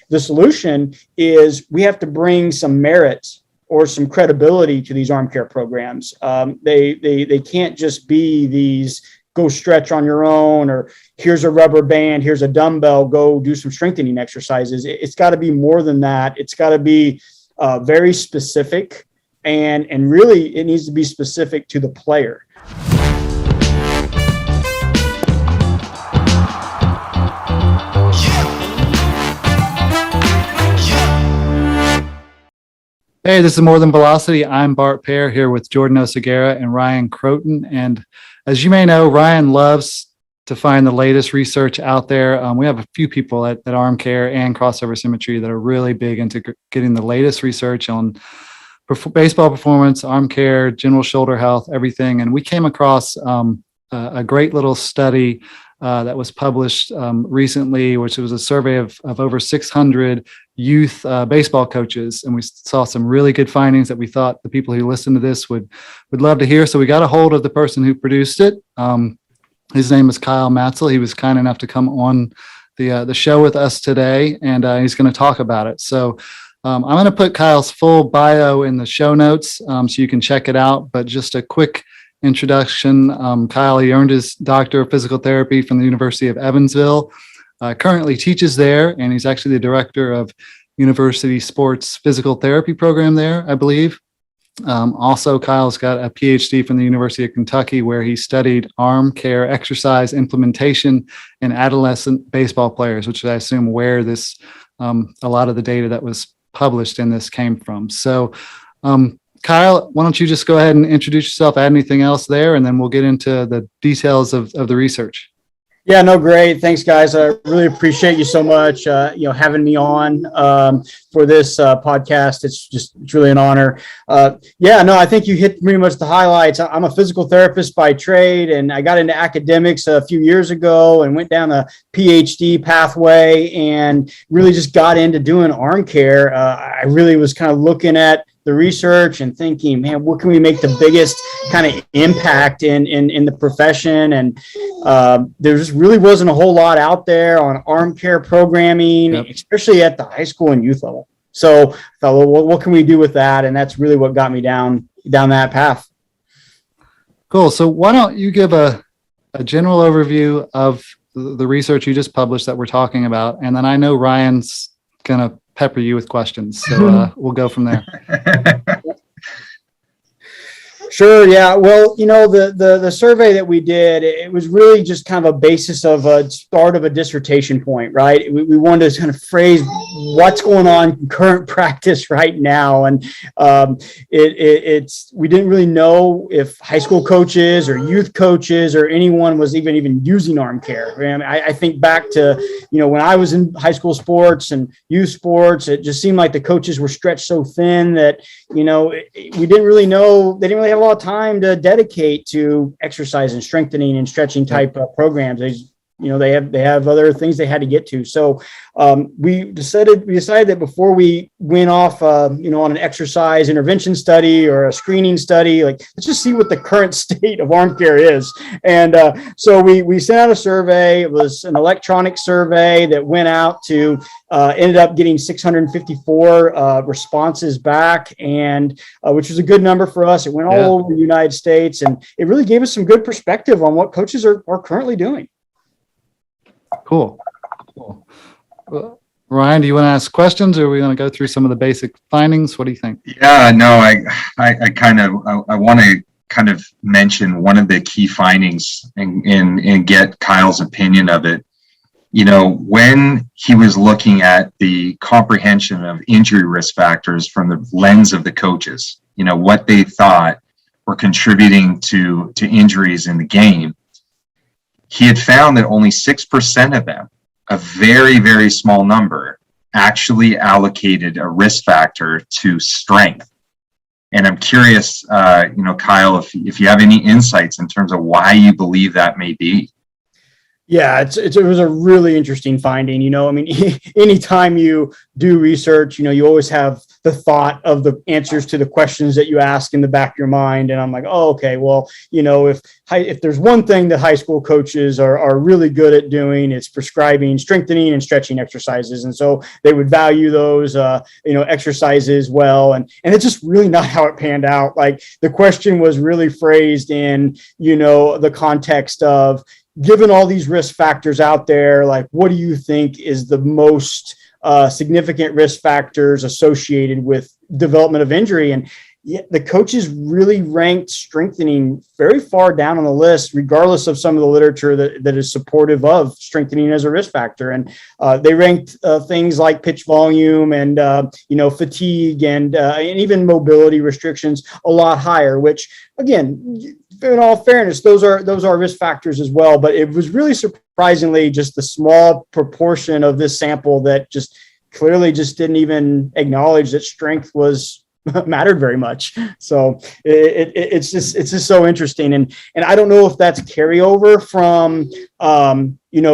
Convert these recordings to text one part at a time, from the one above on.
the solution is we have to bring some merit or some credibility to these arm care programs. They can't just be these go stretch on your own, or here's a rubber band, here's a dumbbell, go do some strengthening exercises. It's got to be more than that. It's got to be very specific, and really it needs to be specific to the player. Hey, this is More Than Velocity. I'm Bart Pear here with Jordan Oseguera and Ryan Croton. And as you may know, Ryan loves to find the latest research out there. We have a few people at Arm Care and Crossover Symmetry that are really big into getting the latest research on baseball performance, arm care, general shoulder health, everything. And we came across a great little study that was published recently, which was a survey of over 600 youth baseball coaches. And we saw some really good findings that we thought the people who listen to this would love to hear. So we got a hold of the person who produced it. His name is Kyle Matsel. He was kind enough to come on the show with us today, and he's going to talk about it. So I'm going to put Kyle's full bio in the show notes so you can check it out. But just a quick introduction. Kyle, he earned his Doctor of Physical Therapy from the University of Evansville, currently teaches there, and he's actually the director of University Sports Physical Therapy program there, I believe. Also, Kyle's got a PhD from the University of Kentucky, where he studied arm care exercise implementation in adolescent baseball players, which I assume where this a lot of the data that was published in this came from. So, Kyle, why don't you just go ahead and introduce yourself, add anything else there, and then we'll get into the details of the research. Yeah, no, great. Thanks, guys. I really appreciate you so much, having me on for this podcast. It's really an honor. I think you hit pretty much the highlights. I'm a physical therapist by trade, and I got into academics a few years ago and went down the PhD pathway and really just got into doing arm care. I really was kind of looking at the research and thinking, man, what can we make the biggest kind of impact in the profession? And there just really wasn't a whole lot out there on arm care programming, yep, especially at the high school and youth level. So I thought, well, what can we do with that? And that's really what got me down that path. Cool. So why don't you give a general overview of the research you just published that we're talking about? And then I know Ryan's going to pepper you with questions. So we'll go from there. Sure. Yeah. Well, the survey that we did, it was really just kind of a basis of a start of a dissertation point, right? We wanted to kind of phrase what's going on in current practice right now. And we didn't really know if high school coaches or youth coaches or anyone was even using arm care. I mean, I think back to, when I was in high school sports and youth sports, it just seemed like the coaches were stretched so thin that, we didn't really know, they didn't really have a lot of time to dedicate to exercise and strengthening and stretching type of programs. They have other things they had to get to. So we decided that before we went off, on an exercise intervention study or a screening study, let's just see what the current state of arm care is. And so we sent out a survey. It was an electronic survey that went out to ended up getting 654 responses back, and which was a good number for us. It went all over the United States, and it really gave us some good perspective on what coaches are currently doing. Cool. Well, Ryan, do you want to ask questions, or are we going to go through some of the basic findings? What do you think? Yeah, no, I want to kind of mention one of the key findings and get Kyle's opinion of it. When he was looking at the comprehension of injury risk factors from the lens of the coaches, what they thought were contributing to injuries in the game, he had found that only 6% of them, a very, very small number, actually allocated a risk factor to strength. And I'm curious, Kyle, if you have any insights in terms of why you believe that may be. Yeah, it was a really interesting finding. I mean, anytime you do research, you always have the thought of the answers to the questions that you ask in the back of your mind. And I'm like, oh, okay, well, if there's one thing that high school coaches are really good at doing, it's prescribing strengthening and stretching exercises. And so they would value those, exercises well. And it's just really not how it panned out. Like the question was really phrased in, the context of, given all these risk factors out there, like what do you think is the most significant risk factors associated with development of injury? And yet the coaches really ranked strengthening very far down on the list, regardless of some of the literature that is supportive of strengthening as a risk factor. And they ranked things like pitch volume and fatigue and even mobility restrictions a lot higher, which again, in all fairness, those are risk factors as well. But it was really surprisingly just the small proportion of this sample that just clearly just didn't even acknowledge that strength was mattered very much. So it's just so interesting. And I don't know if that's carryover from,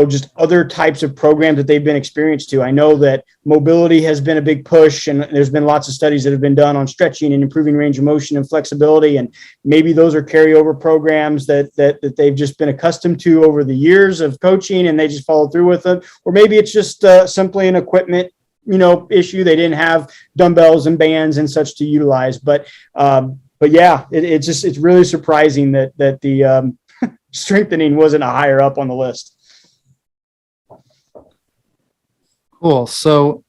just other types of programs that they've been experienced to. I know that mobility has been a big push, and there's been lots of studies that have been done on stretching and improving range of motion and flexibility. And maybe those are carryover programs that they've just been accustomed to over the years of coaching, and they just follow through with them. Or maybe it's just simply an equipment issue. They didn't have dumbbells and bands and such to utilize, but yeah, it's really surprising that the strengthening wasn't a higher up on the list. Cool. So,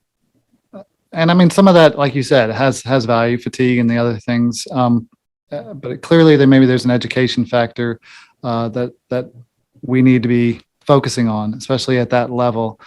and I mean, some of that, like you said, has value, fatigue and the other things. But clearly there's an education factor that we need to be focusing on, especially at that level.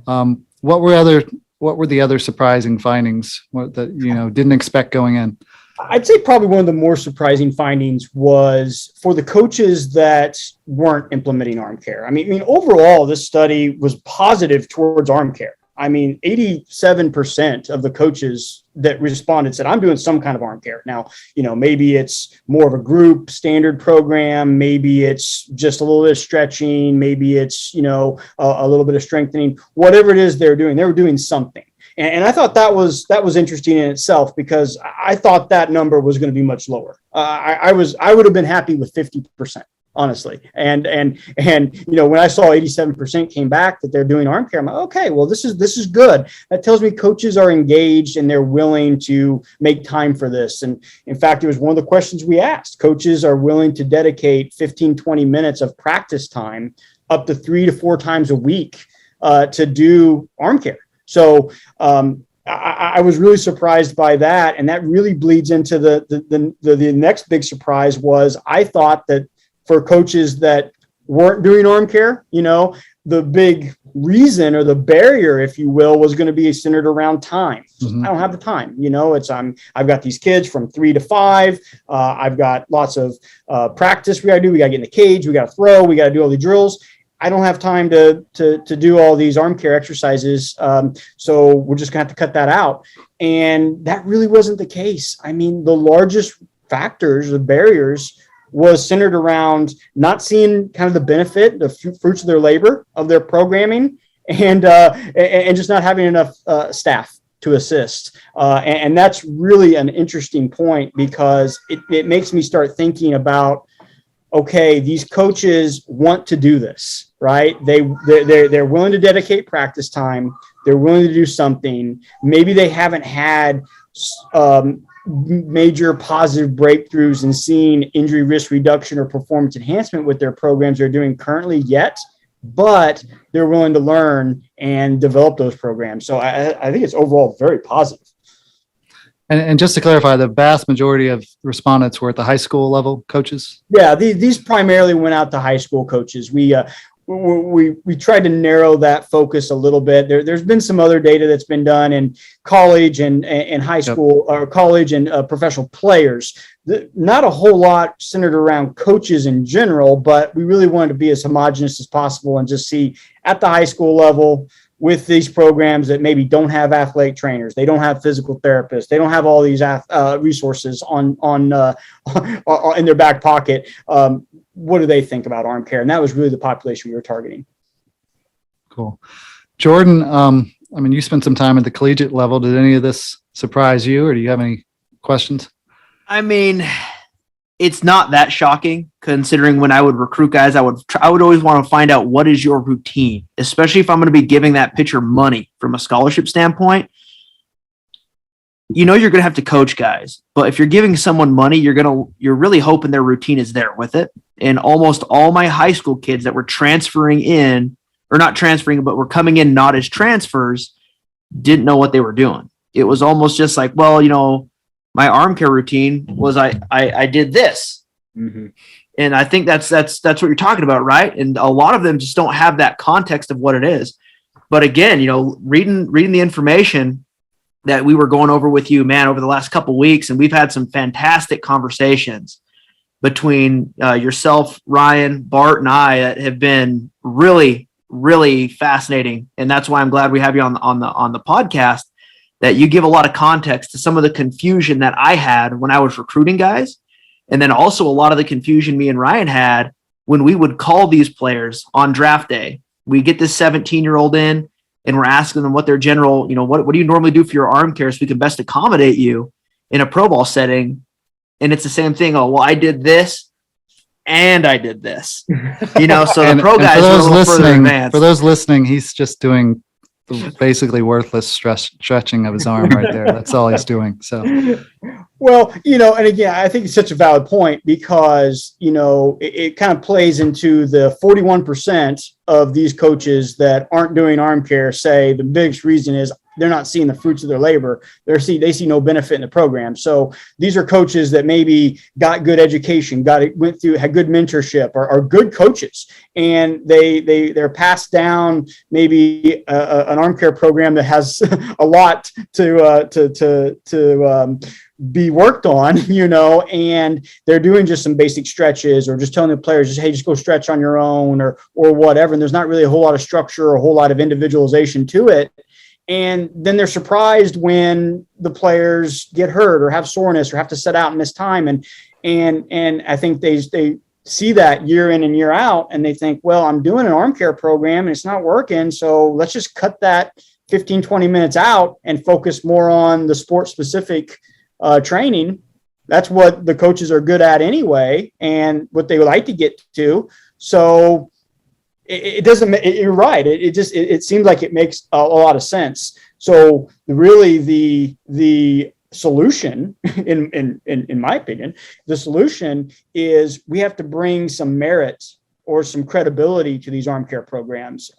What were the other surprising findings that didn't expect going in? I'd say probably one of the more surprising findings was for the coaches that weren't implementing arm care. I mean, overall, this study was positive towards arm care. I mean, 87% of the coaches that responded said, I'm doing some kind of arm care. Now, maybe it's more of a group standard program. Maybe it's just a little bit of stretching. Maybe it's, a little bit of strengthening, whatever it is they were doing something. And I thought that was interesting in itself, because I thought that number was going to be much lower. I would have been happy with 50%. Honestly. And when I saw 87% came back that they're doing arm care, I'm like, okay, well, this is good. That tells me coaches are engaged and they're willing to make time for this. And in fact, it was one of the questions we asked. Coaches are willing to dedicate 15, 20 minutes of practice time up to 3 to 4 times a week to do arm care. So I was really surprised by that. And that really bleeds into the next big surprise was I thought that for coaches that weren't doing arm care, the big reason or the barrier, if you will, was going to be centered around time. Mm-hmm. I don't have the time. I've got these kids from 3 to 5. I've got lots of practice we got to do. We got to get in the cage. We got to throw. We got to do all the drills. I don't have time to do all these arm care exercises. So we're just going to have to cut that out. And that really wasn't the case. I mean, the largest factors, the barriers, was centered around not seeing kind of the benefit, the fruits of their labor, of their programming, and just not having enough staff to assist. And that's really an interesting point, because it makes me start thinking about, okay, these coaches want to do this, right? They're willing to dedicate practice time. They're willing to do something. Maybe they haven't had major positive breakthroughs in seeing injury risk reduction or performance enhancement with their programs they're doing currently yet, but they're willing to learn and develop those programs. So I think it's overall very positive. And just to clarify, the vast majority of respondents were at the high school level coaches? Yeah, these primarily went out to high school coaches. We tried to narrow that focus a little bit. There's been some other data that's been done in college and high school, or college and professional players. Not a whole lot centered around coaches in general, but we really wanted to be as homogenous as possible and just see at the high school level with these programs that maybe don't have athletic trainers, they don't have physical therapists, they don't have all these resources on in their back pocket. What do they think about arm care? And that was really the population we were targeting. cool. Jordan, I mean, you spent some time at the collegiate level. Did any of this surprise you, or do you have any questions? I mean, it's not that shocking considering when I would recruit guys, I would always want to find out what is your routine, especially if I'm going to be giving that pitcher money from a scholarship standpoint. You know, you're going to have to coach guys, but if you're giving someone money, you're really hoping their routine is there with it. And almost all my high school kids that were transferring in, or not transferring, but were coming in not as transfers, didn't know what they were doing. It was almost just like, well, you know, my arm care routine was I did this. Mm-hmm. And I think that's what you're talking about, right? And a lot of them just don't have that context of what it is. But again, you know, reading the information that we were going over with you, man, over the last couple of weeks, and we've had some fantastic conversations between yourself, Ryan, Bart, and I that have been really, really fascinating. And that's why I'm glad we have you on the podcast, that you give a lot of context to some of the confusion that I had when I was recruiting guys. And then also a lot of the confusion me and Ryan had when we would call these players on draft day. We get this 17-year-old in and we're asking them what their general, you know, what do you normally do for your arm care so we can best accommodate you in a pro ball setting? And it's the same thing. Oh, well, I did this and I did this, you know, so the pro guys are a little further advanced. For those listening, he's just doing basically worthless stretching of his arm right there. That's all he's doing. So, well, you know, and again, I think it's such a valid point because, you know, it kind of plays into the 41% of these coaches that aren't doing arm care say the biggest reason is they're not seeing the fruits of their labor. They see no benefit in the program. So these are coaches that maybe got good education, had good mentorship, are good coaches, and they're passed down maybe an arm care program that has a lot to be worked on, you know, and they're doing just some basic stretches or just telling the players, hey, just go stretch on your own or whatever. And there's not really a whole lot of structure or a whole lot of individualization to it. And then they're surprised when the players get hurt or have soreness or have to set out and miss time. And I think they see that year in and year out, and they think, well, I'm doing an arm care program and it's not working. So let's just cut that 15, 20 minutes out and focus more on the sport specific training. That's what the coaches are good at anyway, and what they would like to get to. So it doesn't, you're right. It seems like it makes a lot of sense. So really the solution in my opinion, the solution is we have to bring some merit or some credibility to these arm care programs.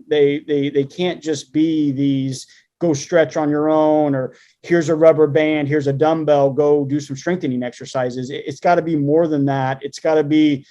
They can't just be these go stretch on your own, or here's a rubber band, here's a dumbbell, go do some strengthening exercises. It's got to be more than that. It's got to be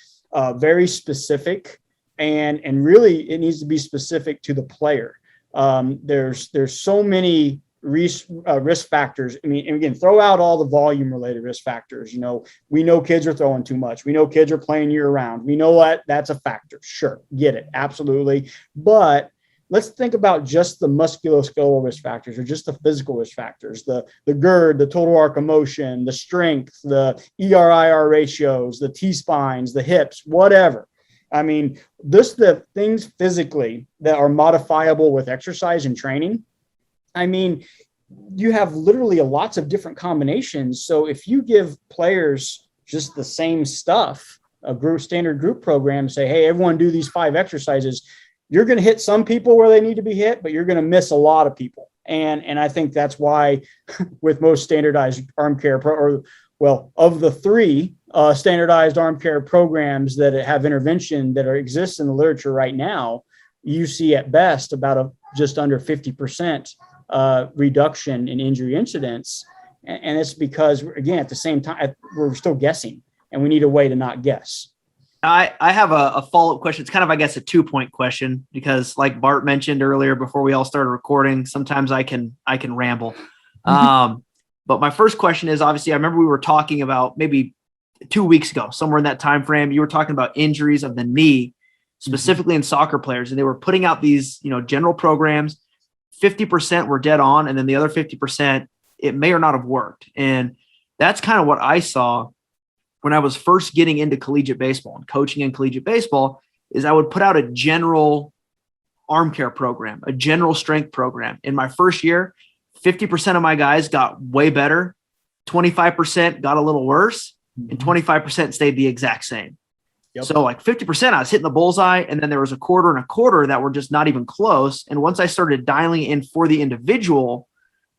very specific, and really it needs to be specific to the player. There's so many risk factors. I mean, and again, throw out all the volume related risk factors. You know, we know kids are throwing too much. We know kids are playing year round. We know that's a factor. Sure. Get it. Absolutely. But let's think about just the musculoskeletal risk factors, or just the physical risk factors, the GERD, the total arc of motion, the strength, the ER-IR ratios, the T-spines, the hips, whatever. I mean, the things physically that are modifiable with exercise and training. I mean, you have literally lots of different combinations. So if you give players just the same stuff, standard group program, say, hey, everyone do these 5 exercises, you're going to hit some people where they need to be hit, but you're going to miss a lot of people. And I think that's why with most standardized arm care of the 3 standardized arm care programs that have intervention that exist in the literature right now, you see at best about just under 50% reduction in injury incidents. And it's because, again, at the same time, we're still guessing, and we need a way to not guess. I have a follow-up question. It's kind of, I guess, a 2-point question, because like Bart mentioned earlier before we all started recording, sometimes I can ramble. But my first question is, obviously, I remember we were talking about maybe 2 weeks ago, somewhere in that time frame, you were talking about injuries of the knee, specifically in soccer players, and they were putting out these, you know, general programs. 50% were dead on, and then the other 50%, it may or not have worked. And that's kind of what I saw when I was first getting into collegiate baseball and coaching in collegiate baseball, is I would put out a general arm care program, a general strength program. In my first year, 50% of my guys got way better, 25% got a little worse, and 25% stayed the exact same. Yep. So like 50%, I was hitting the bullseye, and then there was a quarter and a quarter that were just not even close. And once I started dialing in for the individual,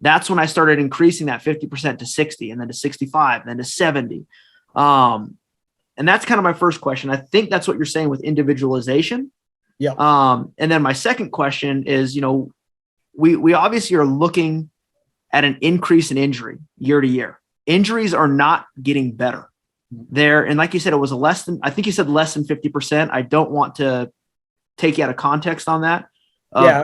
that's when I started increasing that 50% to 60, and then to 65, and then to 70. And that's kind of my first question. I think that's what you're saying with individualization. Yeah. And then my second question is, you know, we obviously are looking at an increase in injury year to year. Injuries are not getting better there. And like you said, it was I think you said less than 50%. I don't want to take you out of context on that.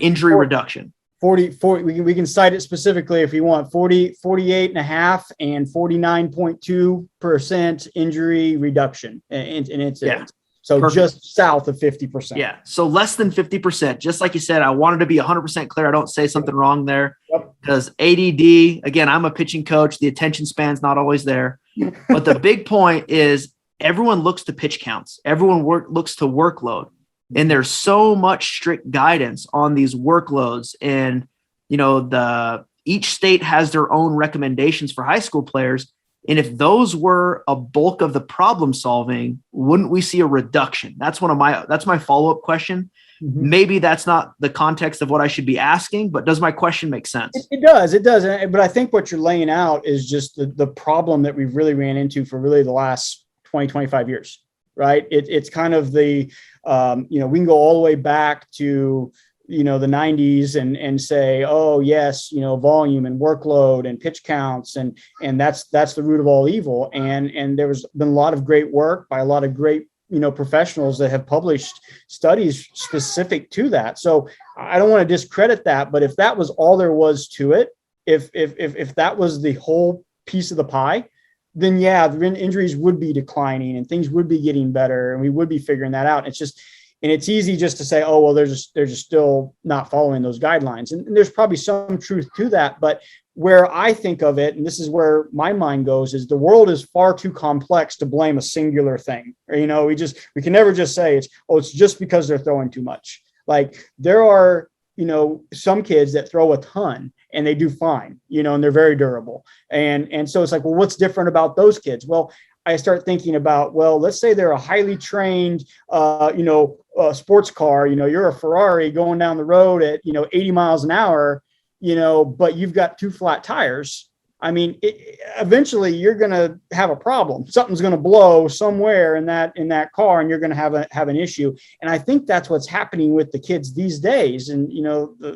Injury reduction. 40, we can cite it specifically if you want. 48.5 and 49.2% injury reduction in incidents. So perfect. Just south of 50%. Yeah. So less than 50%. Just like you said, I wanted to be 100% clear. I don't say something wrong there because ADD, again, I'm a pitching coach. The attention span's not always there. But the big point is everyone looks to pitch counts. Everyone looks to workload. And there's so much strict guidance on these workloads. And, you know, each state has their own recommendations for high school players. And if those were a bulk of the problem solving, wouldn't we see a reduction? That's my follow-up question. Mm-hmm. Maybe that's not the context of what I should be asking, but does my question make sense? It does. But I think what you're laying out is just the problem that we've really ran into for really the last 20, 25 years, right? It's kind of we can go all the way back to, the 90s and say, oh yes, volume and workload and pitch counts. And that's the root of all evil. And there was been a lot of great work by a lot of great, professionals that have published studies specific to that. So I don't want to discredit that, but if that was all there was to it, if that was the whole piece of the pie, then yeah, the injuries would be declining and things would be getting better and we would be figuring that out. And it's easy just to say, oh, well, they're just still not following those guidelines. And there's probably some truth to that. But where I think of it, and this is where my mind goes, is the world is far too complex to blame a singular thing. Or, we can never just say it's just because they're throwing too much. Like there are, some kids that throw a ton and they do fine, and they're very durable. And so it's like, well, what's different about those kids? Well, I start thinking about, well, let's say they're a highly trained, sports car, you're a Ferrari going down the road at, 80 miles an hour, but you've got two flat tires. I mean, eventually you're going to have a problem. Something's going to blow somewhere in that car and you're going to have an issue. And I think that's what's happening with the kids these days. And,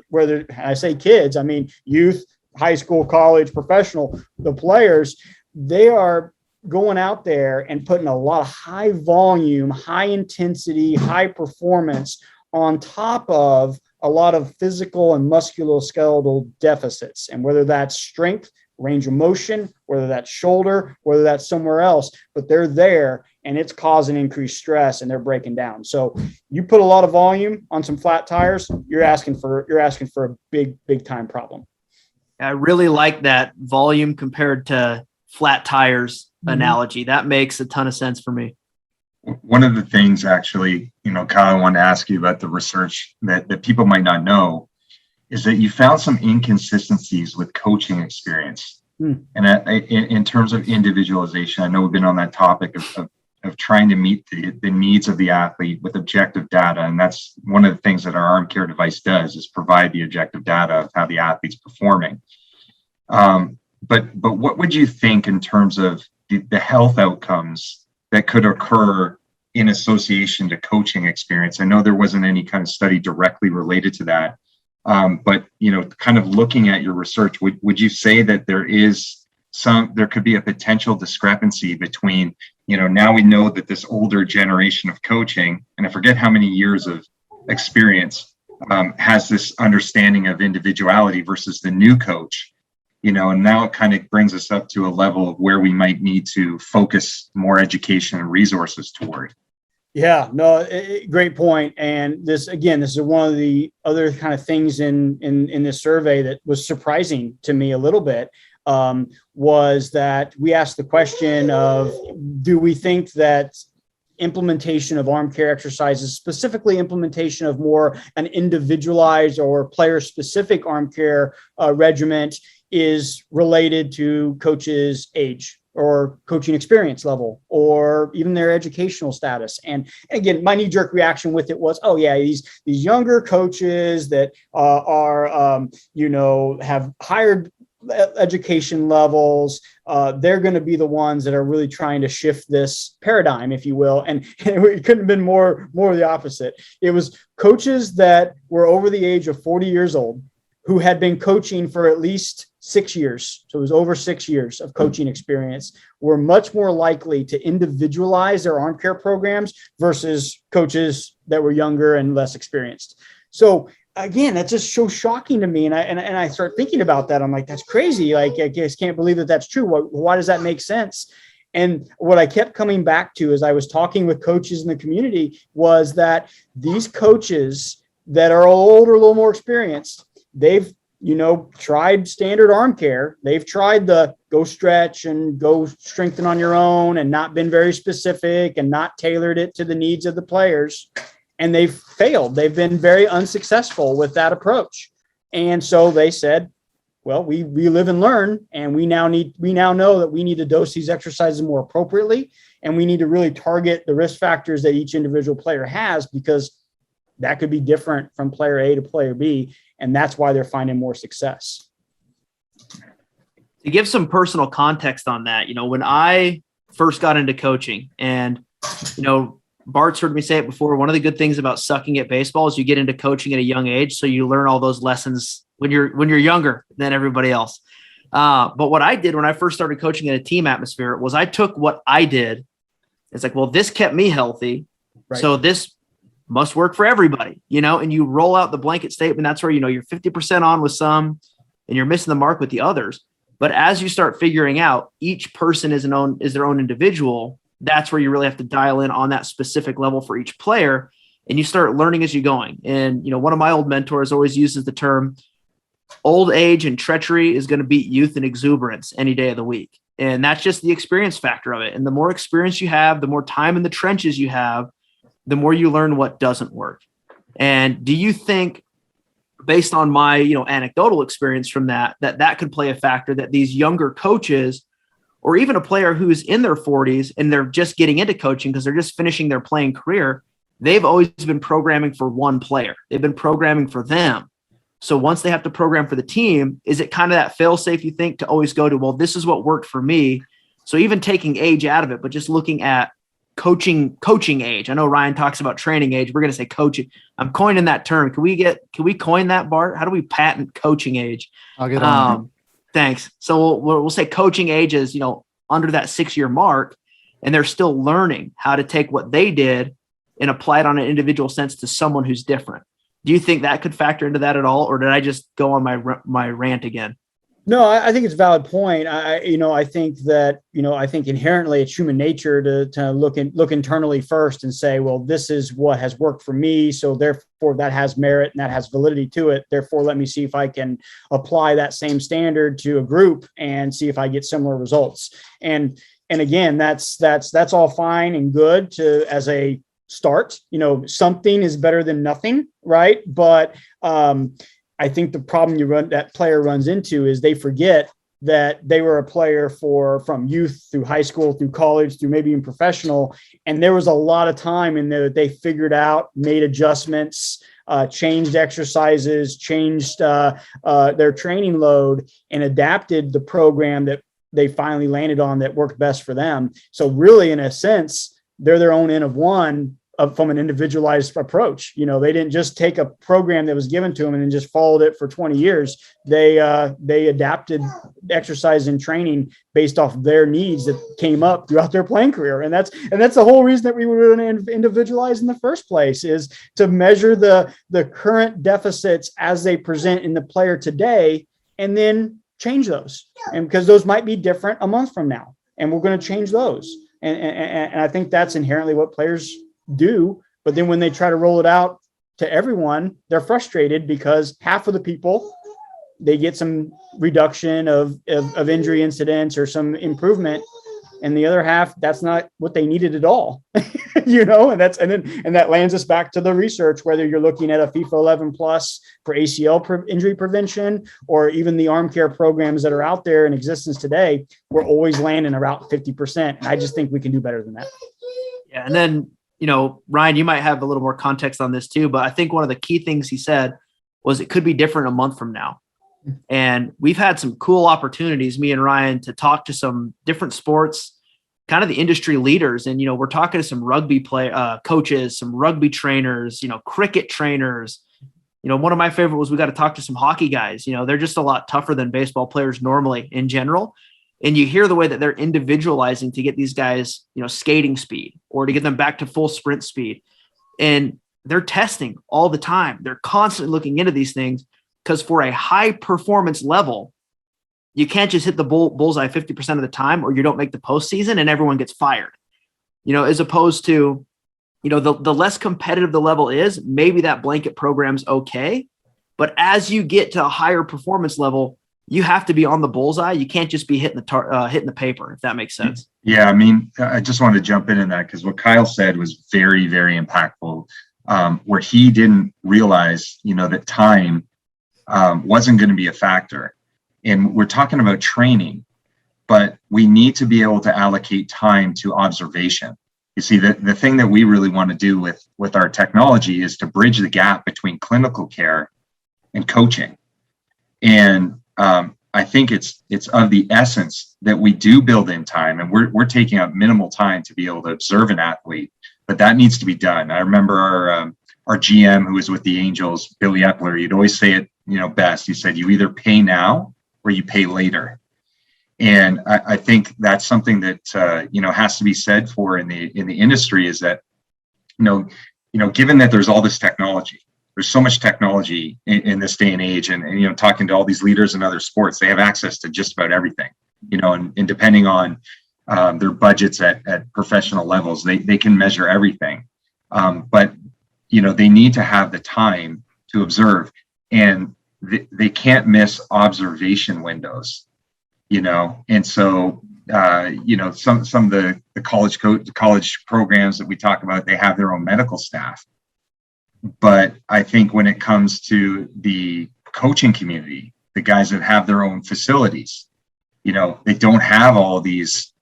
whether I say kids, I mean, youth, high school, college, professional, the players, they are going out there and putting a lot of high volume, high intensity, high performance on top of a lot of physical and musculoskeletal deficits. And whether that's strength, range of motion, whether that's shoulder, whether that's somewhere else, but they're there and it's causing increased stress and they're breaking down. So you put a lot of volume on some flat tires, you're asking for a big time problem. I really like that volume compared to flat tires analogy. That makes a ton of sense for me. One of the things actually, Kyle, I wanted to ask you about the research that people might not know is that you found some inconsistencies with coaching experience. And in terms of individualization, I know we've been on that topic of trying to meet the needs of the athlete with objective data. And that's one of the things that our arm care device does is provide the objective data of how the athlete's performing. But what would you think in terms of the health outcomes that could occur in association to coaching experience? I know there wasn't any kind of study directly related to that. But, kind of looking at your research, would you say that there could be a potential discrepancy between, now we know that this older generation of coaching, and I forget how many years of experience, has this understanding of individuality versus the new coach, and now it kind of brings us up to a level of where we might need to focus more education and resources toward. Yeah, no, great point. And this is one of the other kind of things in this survey that was surprising to me a little bit, was that we asked the question of, do we think that implementation of arm care exercises, specifically implementation of more an individualized or player specific arm care regimen, is related to coaches' age or coaching experience level, or even their educational status. And again, my knee-jerk reaction with it was, oh yeah, these younger coaches that have higher education levels, they're going to be the ones that are really trying to shift this paradigm, if you will. And it couldn't have been more the opposite. It was coaches that were over the age of 40 years old who had been coaching for at least 6 years. So it was over 6 years of coaching experience, were much more likely to individualize their arm care programs versus coaches that were younger and less experienced. So again, that's just so shocking to me. And I start thinking about that. I'm like, that's crazy. Like, I just can't believe that that's true. Why does that make sense? And what I kept coming back to as I was talking with coaches in the community was that these coaches that are old or a little more experienced, they've tried standard arm care. They've tried the go stretch and go strengthen on your own and not been very specific and not tailored it to the needs of the players. And they've failed. They've been very unsuccessful with that approach. And so they said, well, we live and learn, and we now know that we need to dose these exercises more appropriately, and we need to really target the risk factors that each individual player has, because that could be different from player A to player B. And that's why they're finding more success. To give some personal context on that, when I first got into coaching, and, Bart's heard me say it before, one of the good things about sucking at baseball is you get into coaching at a young age. So you learn all those lessons when you're younger than everybody else. But what I did when I first started coaching in a team atmosphere was I took what I did. It's like, well, this kept me healthy. Right. So this must work for everybody, and you roll out the blanket statement. That's where, you're 50% on with some and you're missing the mark with the others. But as you start figuring out each person is their own individual, that's where you really have to dial in on that specific level for each player. And you start learning as you're going. And, one of my old mentors always uses the term old age and treachery is going to beat youth and exuberance any day of the week. And that's just the experience factor of it. And the more experience you have, the more time in the trenches you have, the more you learn what doesn't work. And do you think, based on my, anecdotal experience from that could play a factor, that these younger coaches, or even a player who's in their 40s and they're just getting into coaching because they're just finishing their playing career, they've always been programming for one player. They've been programming for them. So once they have to program for the team, is it kind of that fail-safe, you think, to always go to, well, this is what worked for me? So even taking age out of it, but just looking at coaching age. I know Ryan talks about training age. We're going to say coaching. I'm coining that term. Can we coin that, Bart? How do we patent coaching age? I'll get on. Thanks. So we'll say coaching age is, under that 6-year mark, and they're still learning how to take what they did and apply it on an individual sense to someone who's different. Do you think that could factor into that at all? Or did I just go on my rant again? No, I think it's a valid point. I think that, I think inherently it's human nature to look internally first and say, well, this is what has worked for me. So therefore that has merit and that has validity to it. Therefore, let me see if I can apply that same standard to a group and see if I get similar results. And again, that's all fine and good as a start. Something is better than nothing, right? But I think the problem that player runs into is they forget that they were a player from youth through high school, through college, through maybe even professional. And there was a lot of time in there that they figured out, made adjustments, changed exercises, changed their training load, and adapted the program that they finally landed on that worked best for them. So really, in a sense, they're their own N of one from an individualized approach. They didn't just take a program that was given to them and then just followed it for 20 years. They adapted exercise and training based off their needs that came up throughout their playing career. And that's the whole reason that we were going to individualize in the first place, is to measure the current deficits as they present in the player today, and then change those. And because those might be different a month from now, and we're going to change those. And I think that's inherently what players do. But then when they try to roll it out to everyone, they're frustrated because half of the people, they get some reduction of injury incidents or some improvement, and the other half, that's not what they needed at all. And that lands us back to the research, whether you're looking at a FIFA 11 plus for ACL injury prevention, or even the arm care programs that are out there in existence today, we're always landing around 50%. And I just think we can do better than that. Yeah. And then, Ryan, you might have a little more context on this too, but I think one of the key things he said was it could be different a month from now. And we've had some cool opportunities, me and Ryan, to talk to some different sports, kind of the industry leaders. And, we're talking to some rugby coaches, some rugby trainers, cricket trainers. One of my favorite was we got to talk to some hockey guys. They're just a lot tougher than baseball players normally in general. And you hear the way that they're individualizing to get these guys, skating speed or to get them back to full sprint speed. And they're testing all the time. They're constantly looking into these things, because for a high performance level, you can't just hit the bullseye 50% of the time, or you don't make the postseason and everyone gets fired. As opposed to, the less competitive the level is, maybe that blanket program's okay. But as you get to a higher performance level, you have to be on the bullseye. You can't just be hitting the paper, if that makes sense. Yeah, I just wanted to jump in that, because what Kyle said was very, very impactful, where he didn't realize, that time wasn't going to be a factor. And we're talking about training, but we need to be able to allocate time to observation. You see, the thing that we really want to do with our technology is to bridge the gap between clinical care and coaching. And I think it's of the essence that we do build in time, and we're taking up minimal time to be able to observe an athlete, but that needs to be done. I remember our GM, who was with the Angels, Billy Epler, he'd always say it, best. He said, you either pay now or you pay later. And I think that's something that, has to be said for in the industry, is that, given that there's all this technology, there's so much technology in this day and age, and, talking to all these leaders in other sports, they have access to just about everything, and depending on their budgets at professional levels, they can measure everything. But, they need to have the time to observe, and they can't miss observation windows, and so some of the college programs that we talk about, they have their own medical staff. But I think when it comes to the coaching community, the guys that have their own facilities, they don't have all these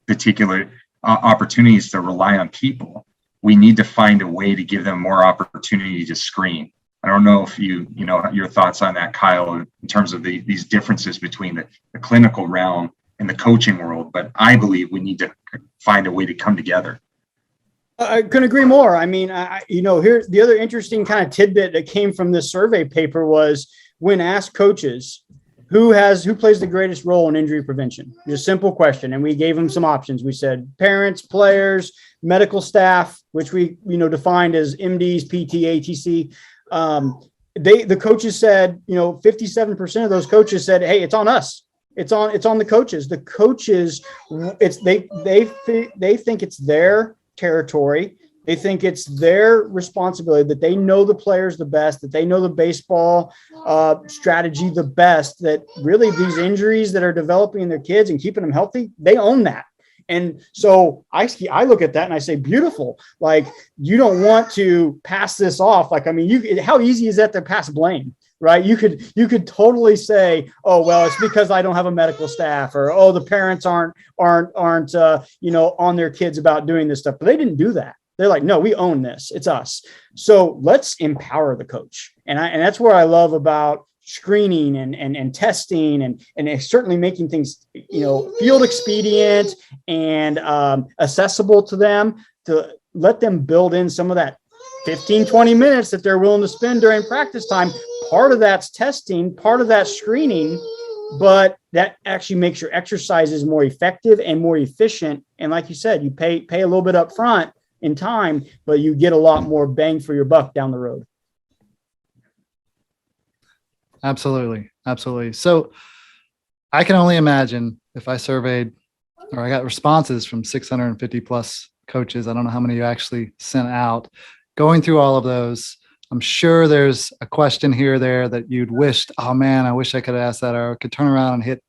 particular opportunities to rely on people. We need to find a way to give them more opportunity to screen. I don't know if your thoughts on that, Kyle, in terms of these differeres between the clinical realm and the coaching world, but I believe we need to find a way to come together. I couldn't agree more. Here's the other interesting kind of tidbit that came from this survey paper was, when asked coaches, who plays the greatest role in injury prevention? Just a simple question. And we gave them some options. We said parents, players, medical staff, which we, defined as MDs, PT, ATC. The coaches said, 57% of those coaches said, hey, it's on us. It's on the coaches. The coaches, they think it's their territory. They think it's their responsibility, that they know the players the best, that they know the baseball strategy the best, that really these injuries that are developing in their kids and keeping them healthy, they own that. And so I look at that and I say, beautiful. Like, you don't want to pass this off. Like, how easy is that to pass blame, right? You could totally say, oh, well, it's because I don't have a medical staff, or, oh, the parents aren't on their kids about doing this stuff. But they didn't do that. They're like, no, we own this. It's us. So let's empower the coach. And that's where I love about screening and testing and certainly making things, field expedient and accessible to them, to let them build in some of that 15, 20 minutes that they're willing to spend during practice time. Part of that's testing, part of that's screening, but that actually makes your exercises more effective and more efficient. And like you said, you pay a little bit up front in time, but you get a lot more bang for your buck down the road. Absolutely. Absolutely. So I can only imagine, if I surveyed, or I got responses from 650 plus coaches, I don't know how many you actually sent out, going through all of those, I'm sure there's a question here or there that you'd wished, oh man, I wish I could have asked that, or I could turn around and hit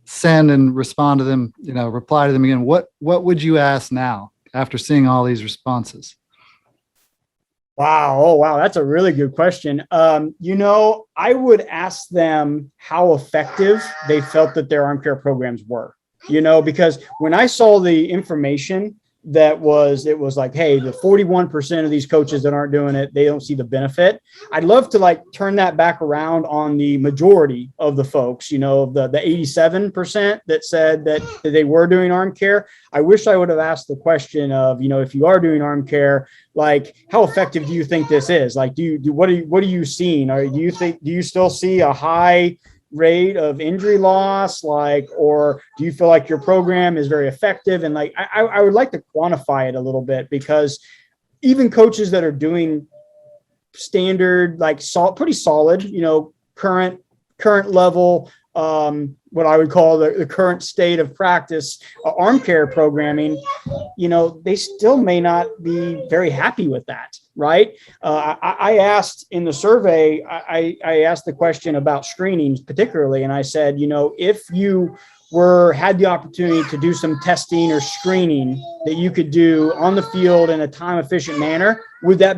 send and respond to them, reply to them again, what would you ask now after seeing all these responses? Wow. Oh, wow. That's a really good question. I would ask them how effective they felt that their arm care programs were, because when I saw the information it was like, hey, the 41% of these coaches that aren't doing it, they don't see the benefit. I'd love to turn that back around on the majority of the folks, the 87% that said that they were doing arm care. I wish I would have asked the question of, if you are doing arm care, how effective do you think this is? What are you seeing? Or do you still see a high rate of injury loss, or do you feel like your program is very effective? And I would like to quantify it a little bit, because even coaches that are doing standard, pretty solid, current level, what I would call the current state of practice, arm care programming, they still may not be very happy with that. Right. I asked in the survey, I asked the question about screenings particularly. And I said, if you had the opportunity to do some testing or screening that you could do on the field in a time efficient manner, would you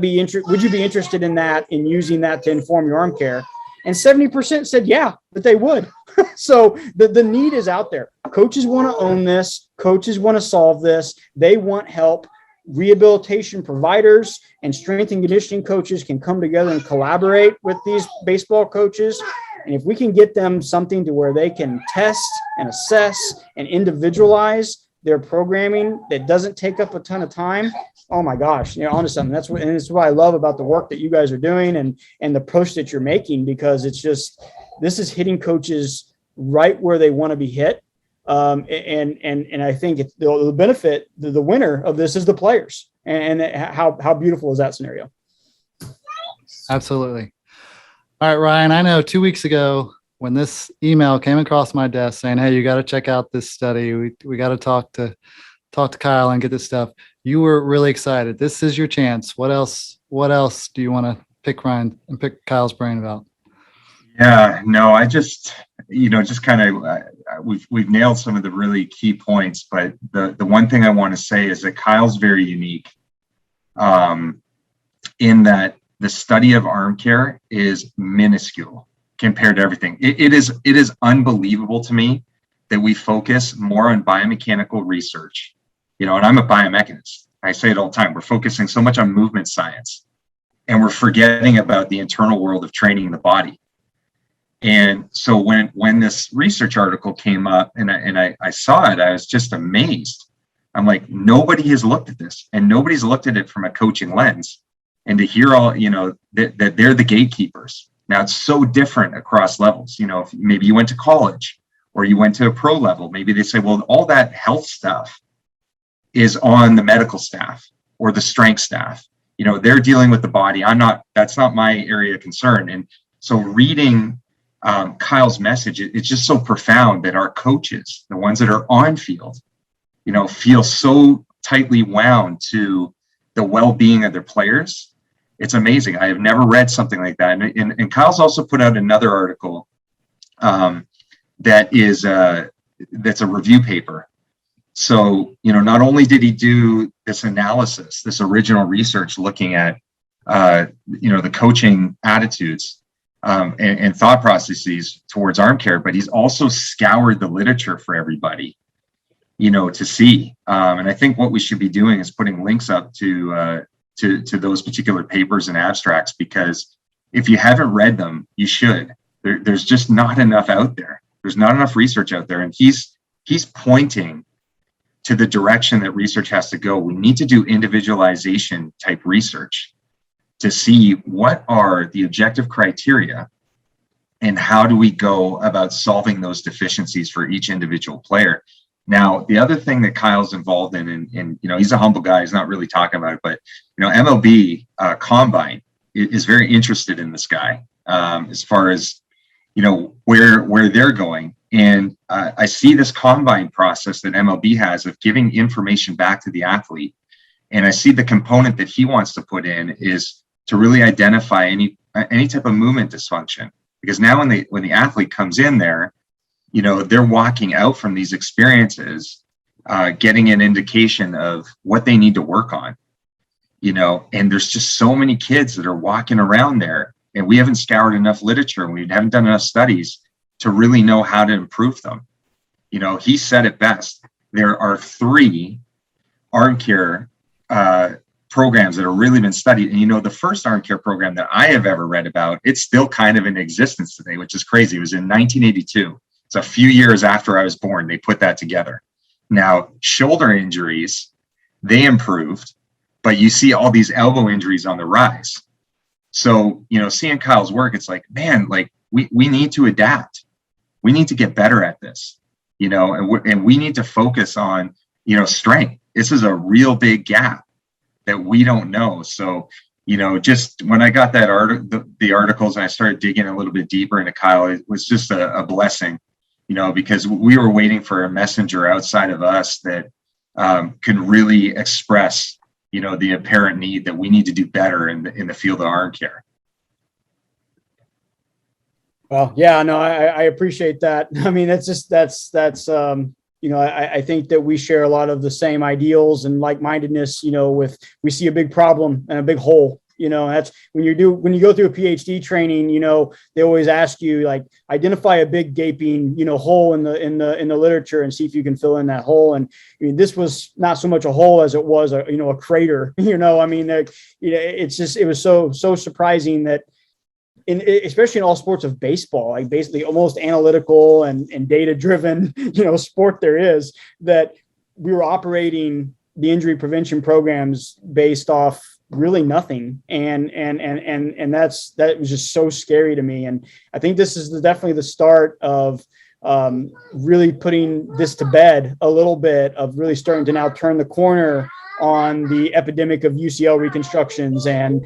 be interested in that, in using that to inform your arm care? And 70% said, yeah, that they would. So the need is out there. Coaches want to own this. Coaches want to solve this. They want help. Rehabilitation providers and strength and conditioning coaches can come together and collaborate with these baseball coaches. And if we can get them something to where they can test and assess and individualize their programming that doesn't take up a ton of time, oh my gosh, onto something. That's what I love about the work that you guys are doing and the push that you're making, because this is hitting coaches right where they want to be hit. And I think the benefit, the winner of this is the players. And how beautiful is that scenario? Absolutely. All right, Ryan, I know 2 weeks ago when this email came across my desk saying, hey, you got to check out this study. We got to talk to Kyle and get this stuff. You were really excited. This is your chance. What else do you want to pick Ryan and pick Kyle's brain about? Yeah, no, I just, just kind of, we've nailed some of the really key points, but the one thing I want to say is that Kyle's very unique, in that the study of arm care is minuscule compared to everything. It is unbelievable to me that we focus more on biomechanical research, and I'm a biomechanist. I say it all the time. We're focusing so much on movement science, and we're forgetting about the internal world of training the body. And so when this research article came up and I saw it, I was just amazed. I'm like, nobody has looked at this, and nobody's looked at it from a coaching lens. And to hear all, that they're the gatekeepers. Now it's so different across levels. If maybe you went to college or you went to a pro level, maybe they say, well, all that health stuff is on the medical staff or the strength staff. They're dealing with the body. That's not my area of concern. And so reading Kyle's message, it's just so profound that our coaches, the ones that are on field, feel so tightly wound to the well-being of their players. It's amazing. I have never read something like that. And Kyle's also put out another article that's a review paper. So, not only did he do this analysis, this original research looking at, the coaching attitudes and thought processes towards arm care, but he's also scoured the literature for everybody, to see. And I think what we should be doing is putting links up to those particular papers and abstracts, because if you haven't read them, you should. There's just not enough out there. There's not enough research out there. And he's pointing to the direction that research has to go. We need to do individualization type research to see what are the objective criteria and how do we go about solving those deficiencies for each individual player. Now, the other thing that Kyle's involved in, and he's a humble guy, he's not really talking about it, but MLB Combine is very interested in this guy as far as where they're going. And I see this Combine process that MLB has of giving information back to the athlete, and I see the component that he wants to put in is to really identify any type of movement dysfunction, because now when the athlete comes in there, they're walking out from these experiences, getting an indication of what they need to work on, and there's just so many kids that are walking around there, and we haven't scoured enough literature, and we haven't done enough studies to really know how to improve them. He said it best. There are 3 arm care programs that have really been studied. And the first arm care program that I have ever read about, it's still kind of in existence today, which is crazy. It was in 1982. It's a few years after I was born, they put that together. Now, shoulder injuries, they improved, but you see all these elbow injuries on the rise. So, seeing Kyle's work, it's like, man, like we need to adapt. We need to get better at this, and we need to focus on, strength. This is a real big gap that we don't know. So, just when I got that the articles and I started digging a little bit deeper into Kyle, it was just a blessing, because we were waiting for a messenger outside of us that could really express, the apparent need that we need to do better in the field of arm care. Well, yeah, no, I appreciate that. I mean, that's I think that we share a lot of the same ideals and like-mindedness, we see a big problem and a big hole, that's when you go through a PhD training, they always ask you, like, identify a big gaping, hole in the literature and see if you can fill in that hole. And I mean, this was not so much a hole as it was a crater, I mean, it's just, it was so surprising that, especially in all sports of baseball, like basically almost analytical and data driven, sport there is, that we were operating the injury prevention programs based off really nothing. And that was just so scary to me. And I think this is definitely the start of really putting this to bed a little bit, of really starting to now turn the corner on the epidemic of UCL reconstructions and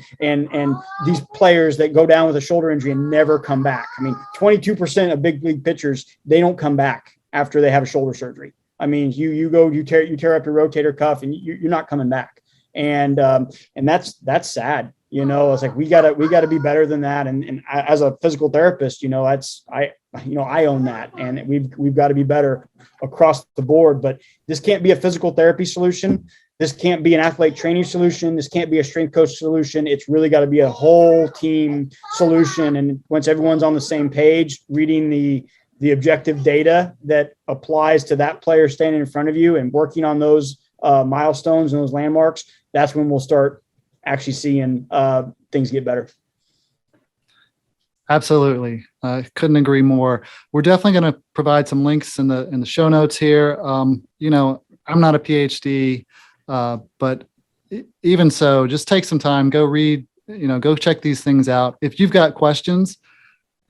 these players that go down with a shoulder injury and never come back. I mean, 22% of big league pitchers, they don't come back after they have a shoulder surgery. I mean, you tear up your rotator cuff and you're not coming back. And that's sad. It's like, we gotta be better than that. And as a physical therapist, I own that, and we've got to be better across the board. But this can't be a physical therapy solution. This can't be an athletic training solution. This can't be a strength coach solution. It's really got to be a whole team solution. And once everyone's on the same page, reading the objective data that applies to that player standing in front of you and working on those milestones and those landmarks, that's when we'll start actually seeing things get better. Absolutely. Couldn't agree more. We're definitely going to provide some links in the show notes here. I'm not a PhD, but even so, just take some time, go read, go check these things out. If you've got questions,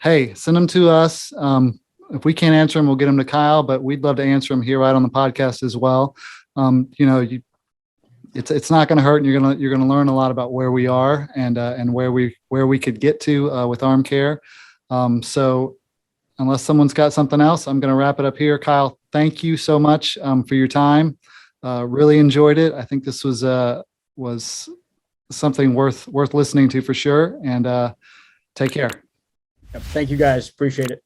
hey, send them to us. If we can't answer them, we'll get them to Kyle, but we'd love to answer them here right on the podcast as well. It's not going to hurt, and you're going to learn a lot about where we are and where we could get to with arm care. So unless someone's got something else, I'm going to wrap it up here. Kyle, thank you so much for your time. Really enjoyed it. I think this was something worth listening to for sure. And take care. Thank you guys. Appreciate it.